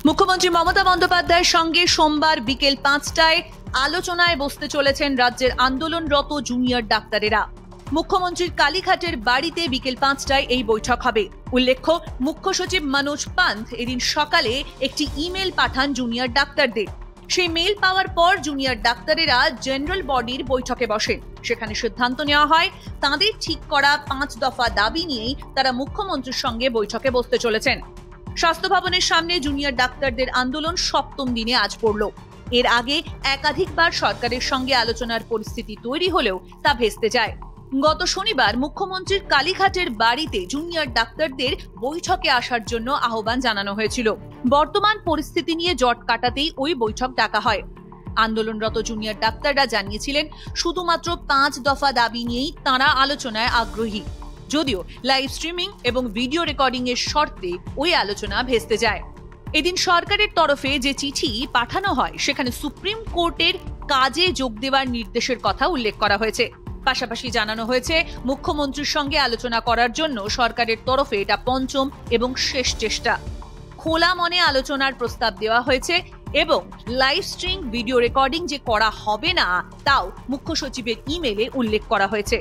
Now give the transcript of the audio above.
মুখ্যমন্ত্রী মমতা বন্দ্যোপাধ্যায়ের সঙ্গে সোমবার বিকেল 5টায় আলোচনায় বসতে চলেছেন রাজ্যের আন্দোলনরত জুনিয়র ডাক্তারেরা। মুখ্যমন্ত্রীর কালীঘাটের বাড়িতে বিকেল 5টায় এই বৈঠক হবে। উল্লেখ্য, মুখ্য সচিব মনোজ পান্থ এদিন সকালে একটি ইমেল পাঠান জুনিয়র ডাক্তারদের। সেই মেল পাওয়ার পর জুনিয়র ডাক্তারেরা জেনারেল বডির বৈঠকে বসেন। সেখানে সিদ্ধান্ত নেওয়া হয় তাদের ঠিক করা 5 দফা দাবি নিয়েই তারা মুখ্যমন্ত্রীর সঙ্গে বৈঠকে বসতে চলেছেন। স্বাস্থ্য ভবনের সামনে জুনিয়র ডাক্তারদের আন্দোলন 7ম দিনে আজ পড়ল। এর আগে একাধিকবার সরকারের সঙ্গে আলোচনার পরিস্থিতি তৈরি হলেও তা ভেস্তে যায়। গত শনিবার মুখ্যমন্ত্রীর কালীঘাটের বাড়িতে জুনিয়র ডাক্তারদের বৈঠকে আসার জন্য আহ্বান জানানো হয়েছিল। বর্তমান পরিস্থিতি নিয়ে জট কাটাতেই ওই বৈঠক ডাকা হয়। আন্দোলনরত জুনিয়র ডাক্তাররা জানিয়েছিলেন শুধুমাত্র 5 দফা দাবি নিয়েই তাঁরা আলোচনায় আগ্রহী, যদিও লাইভ স্ট্রিমিং এবং ভিডিও রেকর্ডিং এর শর্তে ওই আলোচনা ভেস্তে যায়। এদিন সরকারের তরফে যে চিঠি পাঠানো হয় সেখানে সুপ্রিম কোর্টের কাজে যোগ দেওয়ার নির্দেশের কথা উল্লেখ করা হয়েছে। পাশাপাশি জানানো হয়েছে মুখ্যমন্ত্রীর সঙ্গে আলোচনা করার জন্য সরকারের তরফে এটা 5ম এবং শেষ চেষ্টা। খোলা মনে আলোচনার প্রস্তাব দেওয়া হয়েছে এবং লাইভ স্ট্রিম ভিডিও রেকর্ডিং যে করা হবে না তাও মুখ্য সচিবের ইমেলে উল্লেখ করা হয়েছে।